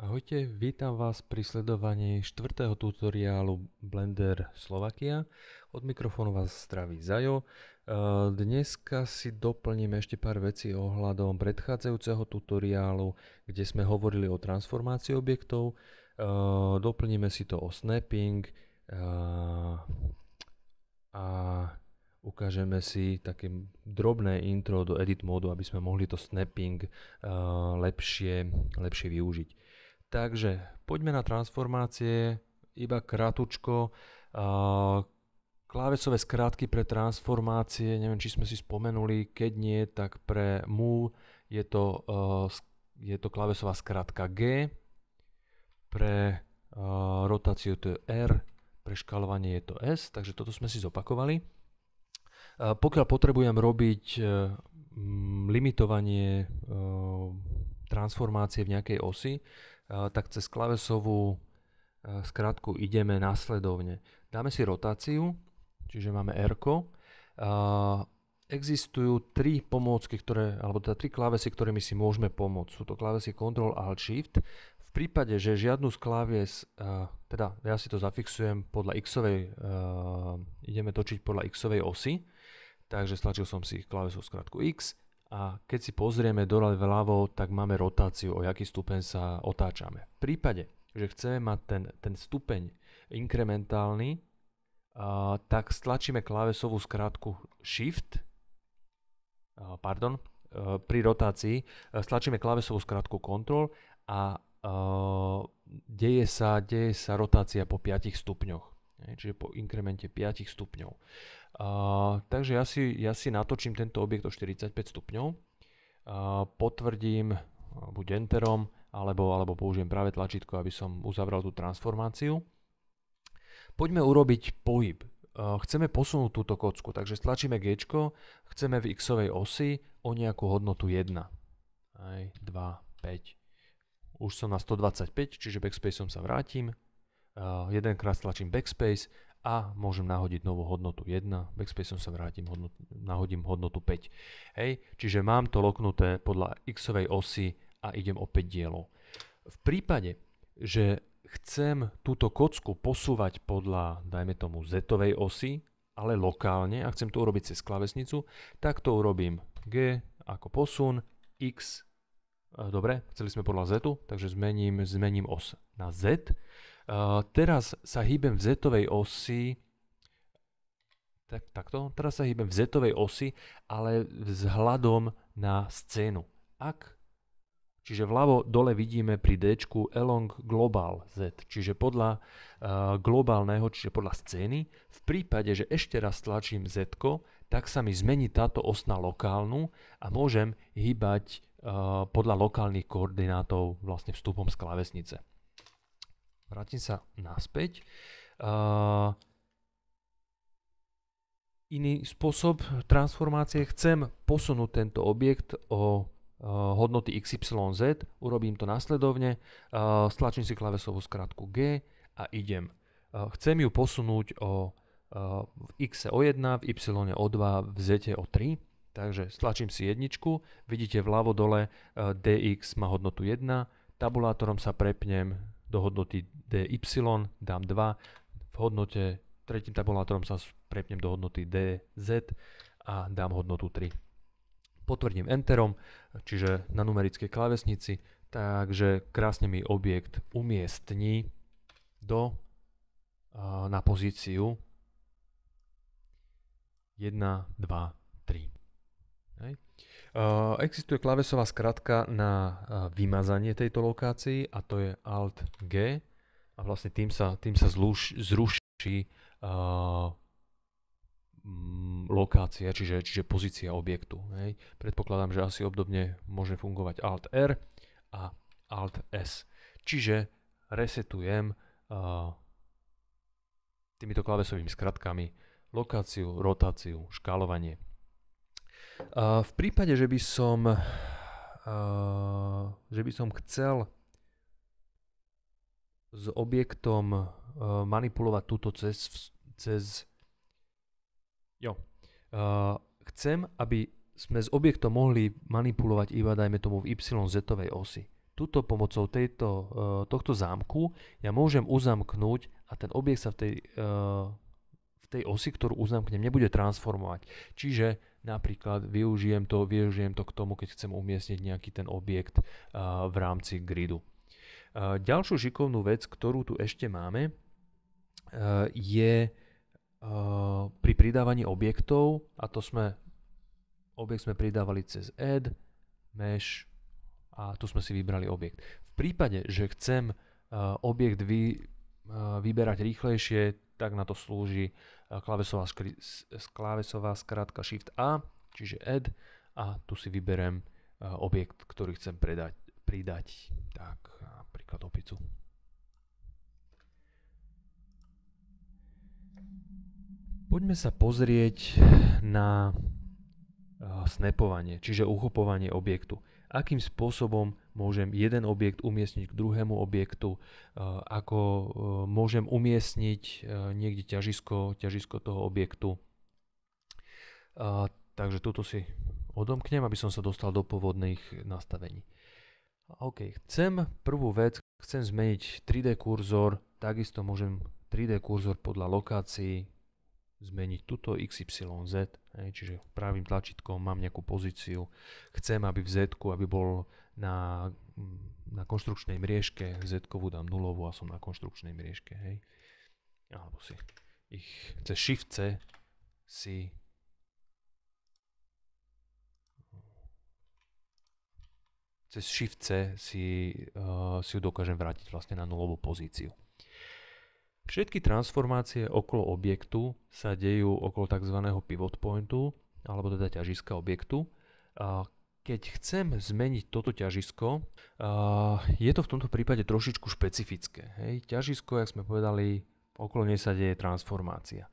Ahojte, vítam vás pri sledovaní 4. tutoriálu Blender Slovakia. Od mikrofónu vás zdraví Zajo. Dneska si doplníme ešte pár vecí ohľadom predchádzajúceho tutoriálu, kde sme hovorili o transformácii objektov. Doplníme si to o snapping a ukážeme si také drobné intro do edit módu, aby sme mohli to snapping lepšie využiť. Takže poďme na transformácie, iba kratučko. Klávesové skratky pre transformácie, neviem, či sme si spomenuli, keď nie, tak pre move je to klávesová skratka G, pre rotáciu to je R, pre škálovanie je to S, takže toto sme si zopakovali. Pokiaľ potrebujem robiť limitovanie transformácie v nejakej osi, tak cez klávesovú skratku ideme následovne. Dáme si rotáciu, čiže máme R-ko. Existujú tri pomôcky, alebo teda tri klávesy, ktorými si môžeme pomôcť. Sú to klávesy Ctrl, Alt, Shift. V prípade, že žiadnu z klávies, teda ja si to zafixujem podľa X-ovej, ideme točiť podľa X-ovej osy, takže stlačil som si klávesovú skratku X. A keď si pozrieme dole vľavo, tak máme rotáciu, o jaký stupeň sa otáčame. V prípade, že chceme mať ten stupeň inkrementálny, tak stlačíme klávesovú skratku Shift, pri rotácii stlačíme klávesovú skratku Ctrl a deje sa rotácia po 5 stupňoch. Čiže po inkremente 5 stupňov. Takže ja si natočím tento objekt o 45 stupňov, potvrdím buď Enterom, alebo použijem práve tlačítko, aby som uzavral tú transformáciu. Poďme urobiť pohyb. Chceme posunúť túto kocku, takže stlačíme G, chceme v X-ovej osi o nejakú hodnotu 1. 2, 5. Už som na 125, čiže backspaceom sa vrátim. Jedenkrát stlačím backspace a môžem nahodiť novú hodnotu 1, backspaceom sa vrátim, nahodím hodnotu 5. Hej, čiže mám to loknuté podľa X-ovej osy a idem o 5 dielov. V prípade, že chcem túto kocku posúvať podľa, dajme tomu, Z-ovej osy, ale lokálne, a chcem to urobiť cez klávesnicu, tak to urobím G ako posun, X, dobre, chceli sme podľa Z, takže zmením os na Z. Teraz sa hýbem v Z-ovej osi, teraz sa hýbem v Z-ovej osi, ale vzhľadom na scénu. Čiže vľavo dole vidíme pri D along global Z, čiže podľa globálneho, čiže podľa scény. V prípade, že ešte raz tlačím Z, tak sa mi zmení táto os na lokálnu a môžem hýbať podľa lokálnych koordinátov vlastne vstupom z klávesnice. Vrátim sa naspäť. Iný spôsob transformácie. Chcem posunúť tento objekt o hodnoty XYZ. Urobím to následovne. Stlačím si klávesovú skratku G a idem. Chcem ju posunúť v X o 1, v Y o 2, v Z o 3. Takže stlačím si jedničku. Vidíte vľavo dole DX má hodnotu 1. Tabulátorom sa prepnem do hodnoty DY, dám 2, v hodnote tretím tabulátorom sa prepnem do hodnoty DZ a dám hodnotu 3. Potvrdím Enterom, čiže na numerickej klávesnici, takže krásne mi objekt umiestni na pozíciu 1, 2, 3. Existuje klávesová skratka na vymazanie tejto lokácii a to je Alt G a vlastne tým sa zruší lokácia, čiže pozícia objektu. Hej. Predpokladám, že asi obdobne môže fungovať Alt R a Alt S. Čiže resetujem týmito klávesovými skratkami lokáciu, rotáciu, škálovanie. V prípade, že by som chcel s objektom manipulovať túto chcem, aby sme s objektom mohli manipulovať iba, dajme tomu, v YZ-ovej osi. tuto pomocou tohto zámku ja môžem uzamknúť a ten objekt sa v tej osi, ktorú uzamknem, nebude transformovať. Čiže napríklad využijem to k tomu, keď chcem umiestniť nejaký ten objekt v rámci gridu. Ďalšiu šikovnú vec, ktorú tu ešte máme, je pri pridávaní objektov, a to objekt sme pridávali cez add, mesh a tu sme si vybrali objekt. V prípade, že chcem objekt vyberať rýchlejšie, tak na to slúži klávesová skratka Shift A, čiže add, a tu si vyberem objekt, ktorý chcem pridať. Tak, napríklad opicu. Poďme sa pozrieť na snapovanie, čiže uchopovanie objektu. Akým spôsobom môžem jeden objekt umiestniť k druhému objektu, ako môžem umiestniť niekde ťažisko toho objektu. Takže toto si odomknem, aby som sa dostal do pôvodných nastavení. OK, prvú vec, chcem zmeniť 3D kurzor, takisto môžem 3D kurzor podľa lokácií zmeniť tuto XYZ, čiže pravým tlačítkom mám nejakú pozíciu, chcem, aby v Z-ku, aby bol na konštrukčnej mriežke, Z-kovú dám nulovú a som na konštrukčnej mriežke, hej. Alebo si ich cez Shift C si ju dokážem vrátiť vlastne na nulovú pozíciu. Všetky transformácie okolo objektu sa dejú okolo tzv. Pivot pointu, alebo teda ťažiska objektu. Keď chcem zmeniť toto ťažisko, je to v tomto prípade trošičku špecifické. Hej. Ťažisko, jak sme povedali, okolo nej sa deje transformácia.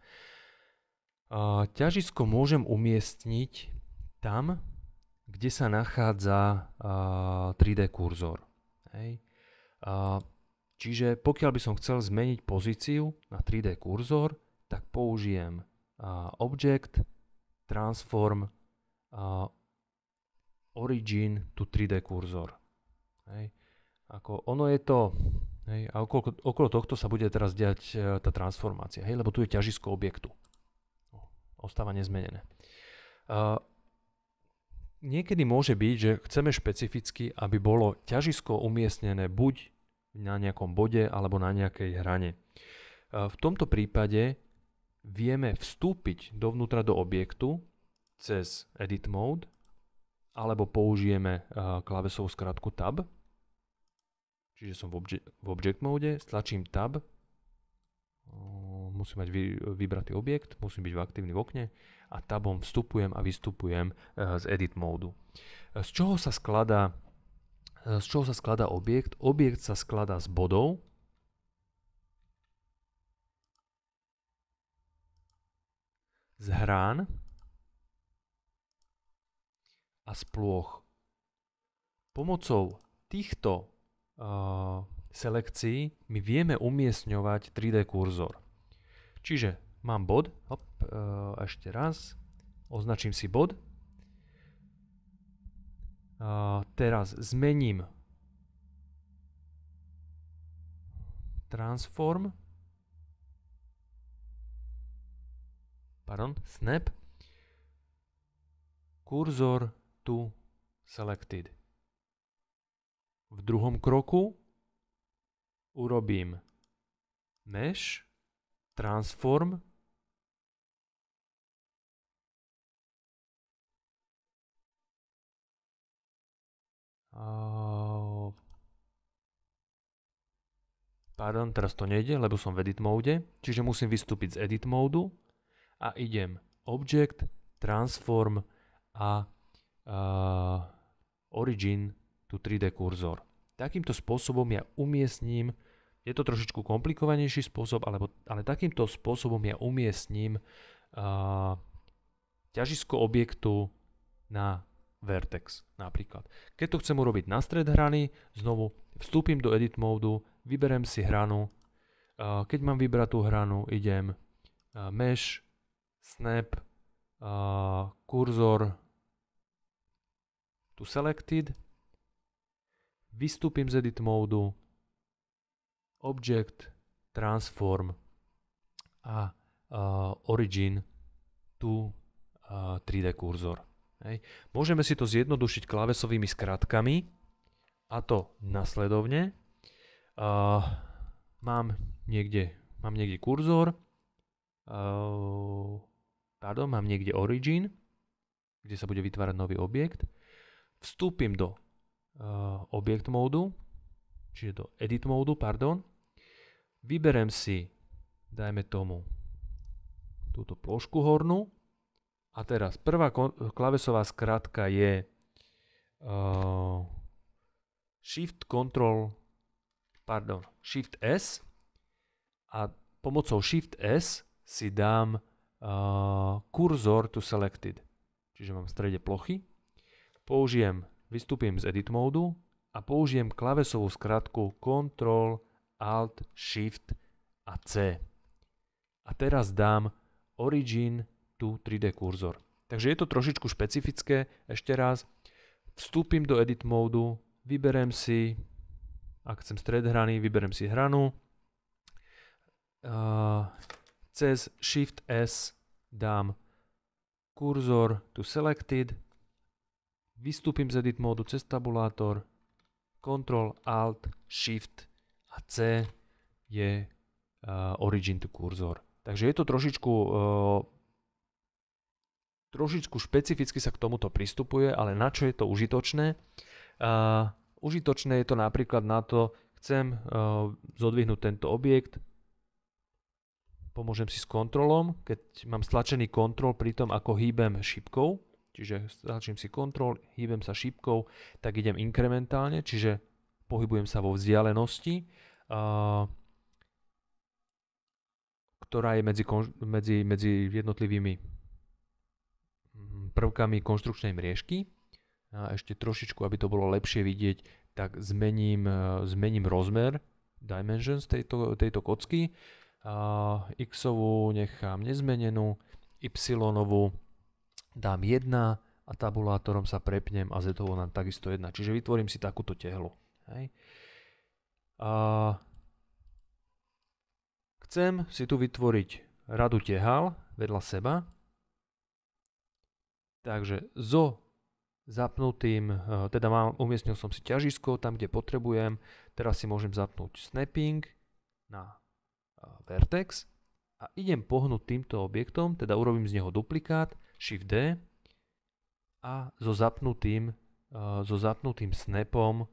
Ťažisko môžem umiestniť tam, kde sa nachádza 3D kurzor. Hej. Čiže pokiaľ by som chcel zmeniť pozíciu na 3D kurzor, tak použijem Object, Transform, Origin to 3D kurzor. Hej. Ono je to, hej, a okolo tohto sa bude teraz diať tá transformácia, hej, lebo tu je ťažisko objektu. Ostáva nezmenené. Niekedy môže byť, že chceme špecificky, aby bolo ťažisko umiestnené buď na nejakom bode alebo na nejakej hrane. V tomto prípade vieme vstúpiť dovnútra do objektu cez Edit Mode alebo použijeme klávesovú skratku Tab. Čiže som v Object Mode, stlačím Tab, musím mať vybratý objekt, musím byť aktívny v okne a Tabom vstupujem a vystupujem z Edit Mode. Z čoho sa skladá objekt? Objekt sa skladá z bodov, z hrán a z plôch. Pomocou týchto selekcií my vieme umiestňovať 3D kurzor. Čiže mám bod, ešte raz, označím si bod. Teraz zmením snap, kurzor to selected. V druhom kroku urobím mesh, transform, teraz to nejde, lebo som v edit mode, čiže musím vystúpiť z edit modu a idem object, transform a origin to 3D kurzor. Takýmto spôsobom ja umiestním, je to trošičku komplikovanejší spôsob, ale takýmto spôsobom ja umiestním ťažisko objektu na vertex napríklad. Keď to chcem urobiť na stred hrany, znovu vstúpim do edit modu, vyberem si hranu. Keď mám vybrať tú hranu, idem mesh, snap, kurzor to selected. vystúpim z edit módu, object, transform a origin to 3D kurzor. Hej. Môžeme si to zjednodušiť klávesovými skratkami, a to nasledovne. Mám niekde kurzor, mám niekde origin, kde sa bude vytvárať nový objekt. Vstúpim do objekt módu, čiže do edit módu, vyberem si, dajme tomu, túto plošku hornú. A teraz prvá klávesová skratka je Shift S a pomocou Shift S si dám kurzor to selected. Čiže mám v strede plochy. Vystúpim z edit módu a použijem klávesovú skratku Ctrl, Alt, Shift a C. A teraz dám origin to 3D kurzor. Takže je to trošičku špecifické. Ešte raz. Vstúpim do edit módu, vyberem si, ak chcem stred hrany, vyberem si hranu. Cez Shift S dám kurzor to selected, vystúpim z edit módu cez tabulátor, Ctrl, Alt, Shift a C je origin to kurzor. Takže je to trošičku špecificky sa k tomuto pristupuje, ale na čo je to užitočné? Užitočné je to napríklad na to, chcem zodvihnúť tento objekt, pomôžem si s kontrolom, keď mám stlačený kontrol pri tom, ako hýbem šipkou, čiže stlačím si kontrol, hýbem sa šipkou, tak idem inkrementálne, čiže pohybujem sa vo vzdialenosti, ktorá je medzi jednotlivými prvkami konštrukčnej mriežky. A ešte trošičku, aby to bolo lepšie vidieť, tak zmením rozmer, dimensions tejto kocky. X-ovú nechám nezmenenú, Y-ovú dám 1 a tabulátorom sa prepnem a Z-ovú dám takisto 1. Čiže vytvorím si takúto tehlu. Hej. Chcem si tu vytvoriť radu tehál vedľa seba. Takže zapnutým, umiestnil som si ťažisko tam, kde potrebujem. Teraz si môžem zapnúť snapping na vertex a idem pohnúť týmto objektom, teda urobím z neho duplikát, Shift D a so zapnutým snapom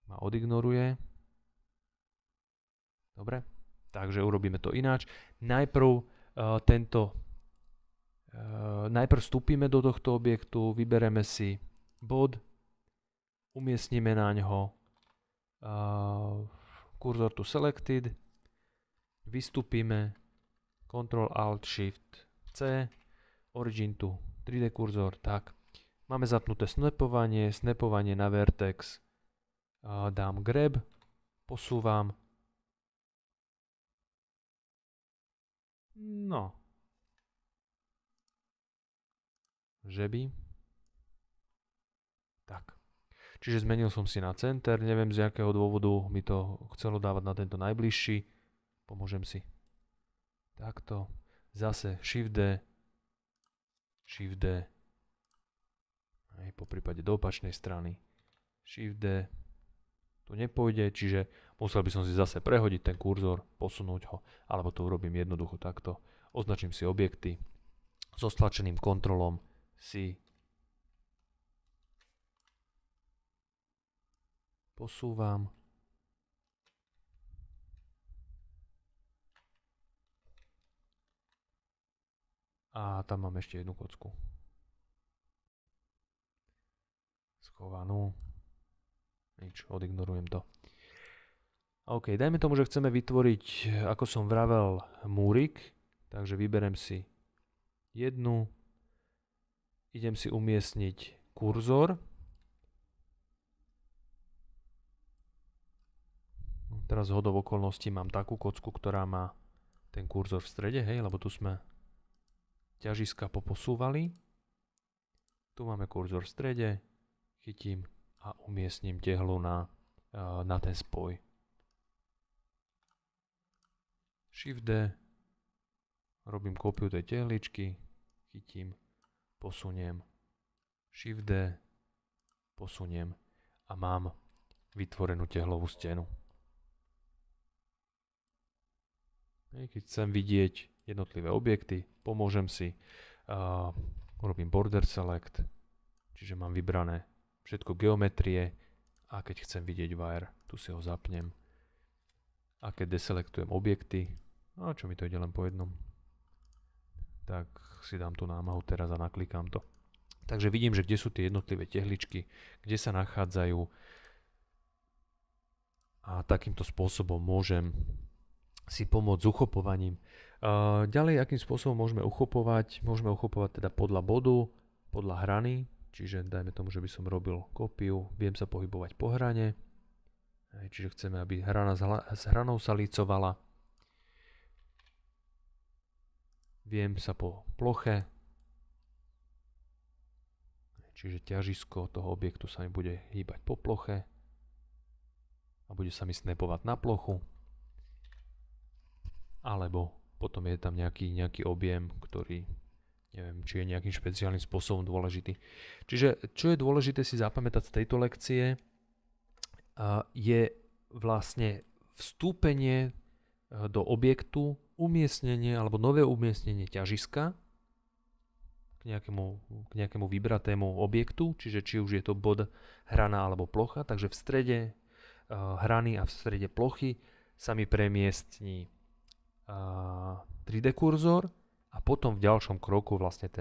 ma odignoruje. Dobre, takže urobíme to ináč. Najprv vstúpime do tohto objektu, vybereme si bod, umiestnime na ňo kurzor to selected, vystúpime, Ctrl Alt Shift C, origin to 3D kurzor, tak. Máme zapnuté snapovanie na vertex, dám grab, posúvam, no, že by, tak. Čiže zmenil som si na center, neviem z jakého dôvodu mi to chcelo dávať na tento najbližší. Pomôžem si. Takto. Zase Shift D. Shift D. Aj po prípade do opačnej strany. Shift D. Tu nepôjde, čiže musel by som si zase prehodiť ten kurzor, posunúť ho, alebo to urobím jednoducho takto. Označím si objekty. So stlačeným kontrolom si posúvam. A tam mám ešte jednu kocku. Schovanú. Nič, odignorujem to. OK, dajme tomu, že chceme vytvoriť, ako som vravel, múrik. Takže vyberem si jednu. Idem si umiestniť kurzor. Teraz zhodou okolností mám takú kocku, ktorá má ten kurzor v strede, hej, lebo tu sme ťažiska poposúvali. Tu máme kurzor v strede, chytím a umiestním tehlu na ten spoj. Shift D, robím kópiu tej tehličky, chytím, posuniem, Shift D, posuniem a mám vytvorenú tehlovú stenu. Keď chcem vidieť jednotlivé objekty, pomôžem si, urobím border select, čiže mám vybrané všetko geometrie a keď chcem vidieť wire, tu si ho zapnem. A keď deselektujem objekty, a čo mi to ide len po jednom, tak si dám tú námahu teraz a naklikám to. Takže vidím, že kde sú tie jednotlivé tehličky, kde sa nachádzajú a takýmto spôsobom môžem si pomôcť s uchopovaním. Ďalej, akým spôsobom môžeme uchopovať? Môžeme uchopovať teda podľa bodu, podľa hrany, čiže dajme tomu, že by som robil kópiu, viem sa pohybovať po hrane, čiže chceme, aby hrana s hranou sa lícovala. Viem sa po ploche, čiže ťažisko toho objektu sa mi bude hýbať po ploche a bude sa mi snapovať na plochu. Alebo potom je tam nejaký objem, ktorý neviem, či je nejakým špeciálnym spôsobom dôležitý. Čiže čo je dôležité si zapamätať z tejto lekcie, je vlastne vstúpenie do objektu, umiestnenie alebo nové umiestnenie ťažiska k nejakému vybratému objektu, čiže či už je to bod, hrana alebo plocha, takže v strede hrany a v strede plochy sa mi premiestní 3D kurzor a potom v ďalšom kroku vlastne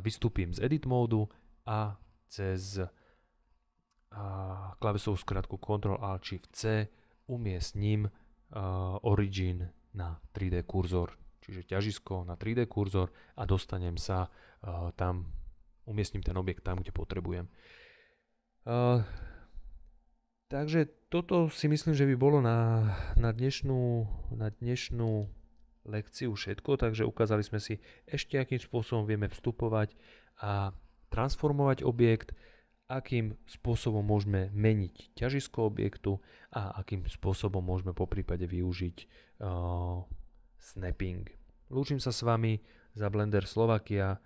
vystúpim z edit módu a cez klávesovú skratku Ctrl+Alt+Shift+C umiestním origin na 3D kurzor, čiže ťažisko na 3D kurzor a dostanem sa tam, umiestním ten objekt tam, kde potrebujem. Takže toto si myslím, že by bolo na dnešnú lekciu všetko, takže ukázali sme si ešte, akým spôsobom vieme vstupovať a transformovať objekt, akým spôsobom môžeme meniť ťažisko objektu a akým spôsobom môžeme poprípade využiť snapping. Lúčim sa s vami za Blender Slovakia.